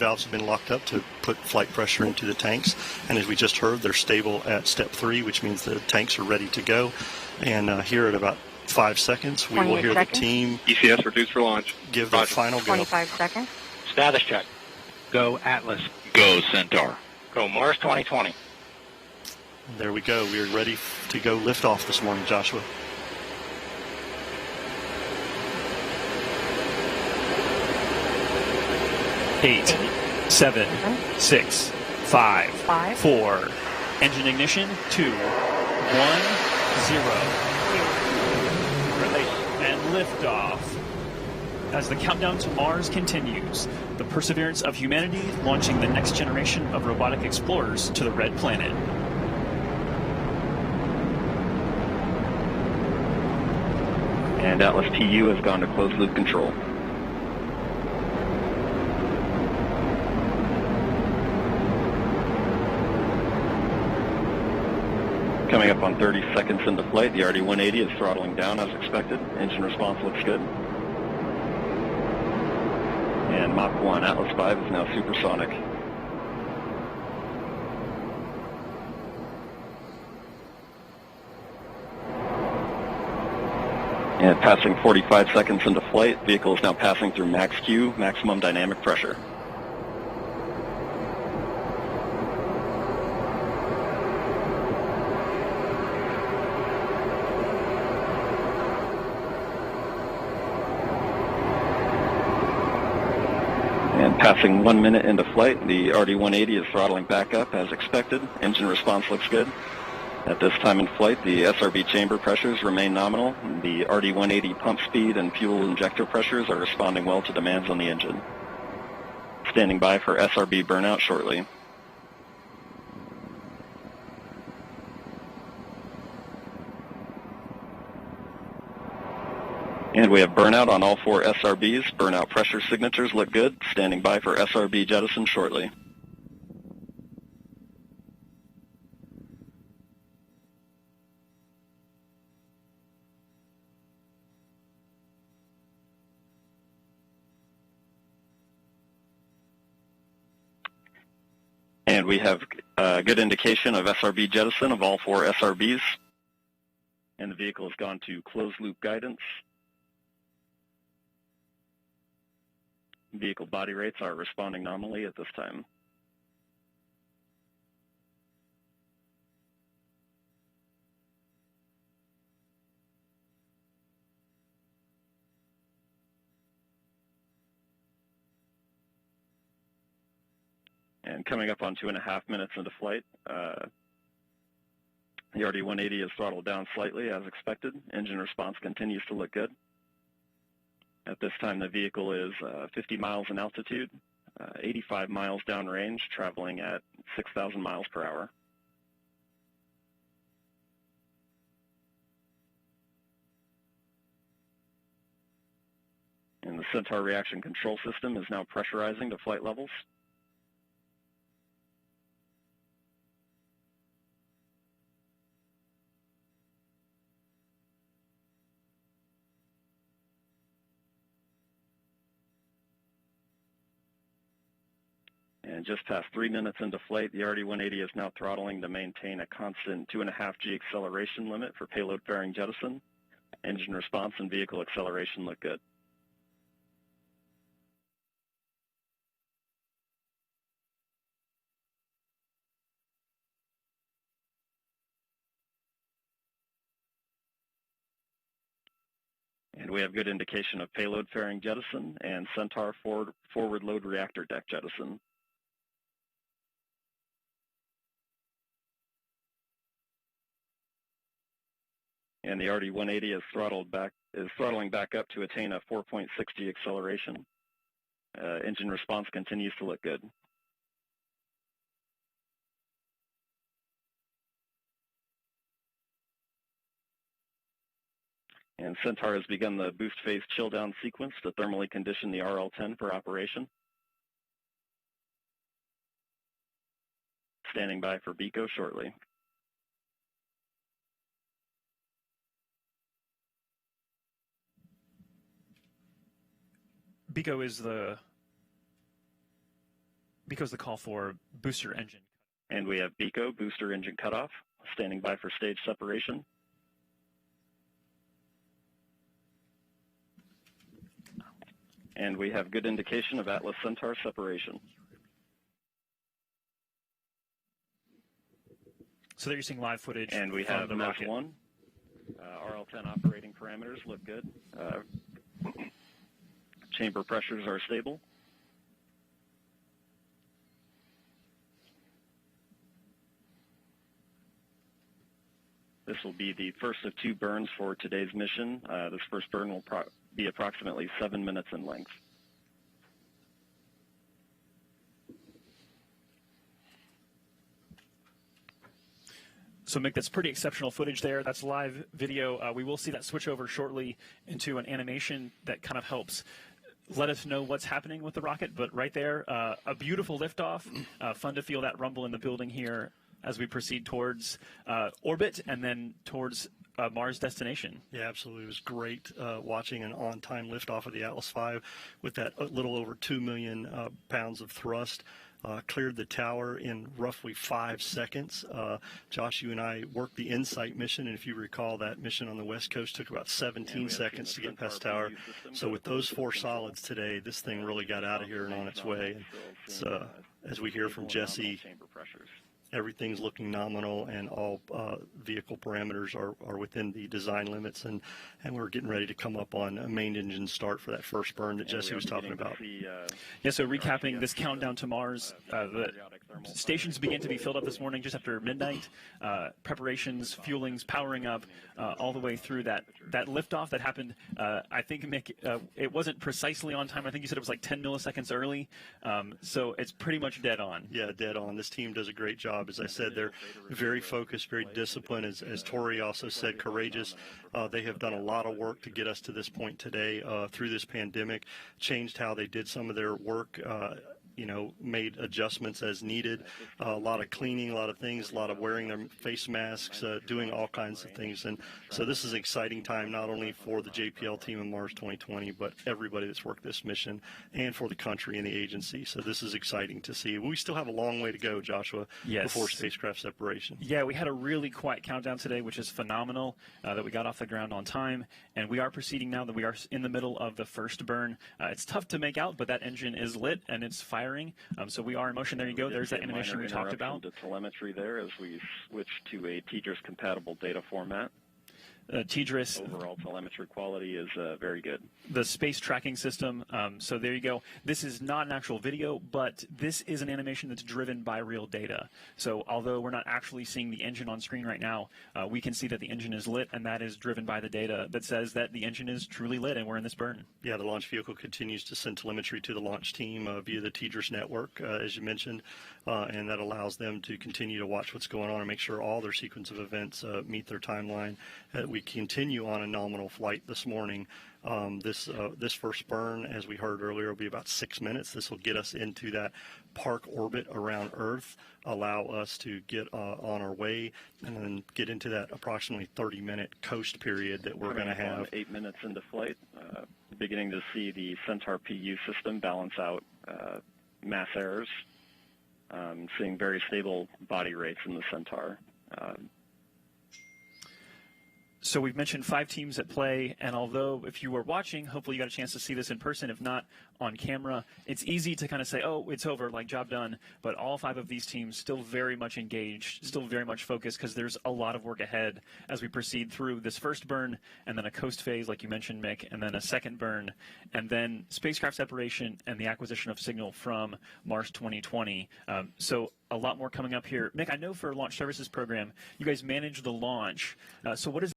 Valves have been locked up to put flight pressure into the tanks, and as we just heard, they're stable at step 3, which means the tanks are ready to go. And here at about 5 seconds, we will hear the team ECS reduced for launch. Give their final go. 25 seconds. Status check. Go Atlas. Go Centaur. Go Mars 2020. There we go. We are ready to go lift off this morning, Joshua. Eight, 7, 6, 5, 4. Engine ignition. 2, 1, 0. Release and liftoff. As the countdown to Mars continues, the perseverance of humanity launching the next generation of robotic explorers to the Red Planet. And Atlas TU has gone to closed loop control. Coming up on 30 seconds into flight, the RD-180 is throttling down as expected. Engine response looks good. And Mach 1 Atlas 5 is now supersonic. And passing 45 seconds into flight, vehicle is now passing through max Q, maximum dynamic pressure. And passing 1 minute into flight, the RD-180 is throttling back up as expected. Engine response looks good. At this time in flight, the SRB chamber pressures remain nominal. The RD-180 pump speed and fuel injector pressures are responding well to demands on the engine. Standing by for SRB burnout shortly. And we have burnout on all 4 SRBs. Burnout pressure signatures look good. Standing by for SRB jettison shortly. And we have a good indication of SRB jettison of all 4 SRBs. And the vehicle has gone to closed loop guidance. Vehicle body rates are responding nominally at this time. And coming up on 2.5 minutes into flight, the RD-180 is throttled down slightly as expected. Engine response continues to look good. At this time, the vehicle is 50 miles in altitude, 85 miles downrange, traveling at 6,000 miles per hour. And the Centaur reaction control system is now pressurizing to flight levels. And just past 3 minutes into flight, the RD-180 is now throttling to maintain a constant 2.5 G acceleration limit for payload fairing jettison. Engine response and vehicle acceleration look good. And we have good indication of payload fairing jettison and Centaur forward load reactor deck jettison. And the RD-180 is throttling back up to attain a 4.6 G acceleration. Engine response continues to look good. And Centaur has begun the boost phase chill down sequence to thermally condition the RL-10 for operation. Standing by for BECO shortly. BECO is the BECO's the call for booster engine. And we have BECO, booster engine cutoff, standing by for stage separation. And we have good indication of Atlas Centaur separation. So there you're seeing live footage. And we from have the MES rocket. 1. RL10 operating parameters look good. Chamber pressures are stable. This will be the first of 2 burns for today's mission. This first burn will be approximately 7 minutes in length. So, Mick, that's pretty exceptional footage there. That's live video. We will see that switch over shortly into an animation that kind of helps let us know what's happening with the rocket. But right there, a beautiful liftoff. Fun to feel that rumble in the building here as we proceed towards orbit and then towards Mars destination. Yeah, absolutely. It was great watching an on-time liftoff of the Atlas V with that little over 2 million pounds of thrust. Cleared the tower in roughly 5 seconds. Josh, you and I worked the InSight mission, and if you recall, that mission on the West Coast took about 17 seconds to get past tower. So with those 4 solids today, this thing really got out of here and on its way. It's, as we hear from Jesse, everything's looking nominal, and all vehicle parameters are within the design limits, and we're getting ready to come up on a main engine start for that first burn that Jesse was talking about. Yeah, so recapping this countdown to Mars, the stations began to be filled up this morning just after midnight. Preparations, fuelings, powering up all the way through that liftoff that happened, I think, Mick, it wasn't precisely on time. I think you said it was like 10 milliseconds early. So it's pretty much dead on. Yeah, dead on. This team does a great job. As I said, they're very focused, very disciplined. As Tori also said, courageous. They have done a lot of work to get us to this point today through this pandemic, changed how they did some of their work, made adjustments as needed, a lot of cleaning, a lot of things, a lot of wearing their face masks, doing all kinds of things. And so this is an exciting time, not only for the JPL team in Mars 2020, but everybody that's worked this mission and for the country and the agency. So this is exciting to see. We still have a long way to go, Joshua, before spacecraft separation. Yeah, we had a really quiet countdown today, which is phenomenal, that we got off the ground on time. And we are proceeding now that we are in the middle of the first burn. It's tough to make out, but that engine is lit and it's firing. So we are in motion. There you go. There's that animation we talked about. The telemetry there as we switch to a TDRS compatible data format. TDRS. Overall telemetry quality is very good. The space tracking system. So there you go. This is not an actual video, but this is an animation that's driven by real data. So although we're not actually seeing the engine on screen right now, we can see that the engine is lit, and that is driven by the data that says that the engine is truly lit and we're in this burn. Yeah, the launch vehicle continues to send telemetry to the launch team via the TDRS network, as you mentioned, and that allows them to continue to watch what's going on and make sure all their sequence of events meet their timeline. We continue on a nominal flight this morning. This first burn, as we heard earlier, will be about 6 minutes. This will get us into that park orbit around Earth, allow us to get on our way, and then get into that approximately 30-minute coast period that we're going to have. 8 minutes into flight, beginning to see the Centaur PU system balance out mass errors, seeing very stable body rates in the Centaur. So we've mentioned 5 teams at play, and although if you were watching, hopefully you got a chance to see this in person, if not on camera, it's easy to kind of say, oh, it's over, like job done, but all 5 of these teams still very much engaged, still very much focused, because there's a lot of work ahead as we proceed through this first burn, and then a coast phase, like you mentioned, Mick, and then a second burn, and then spacecraft separation and the acquisition of signal from Mars 2020. So a lot more coming up here. Mick, I know for Launch Services Program, you guys manage the launch, so what is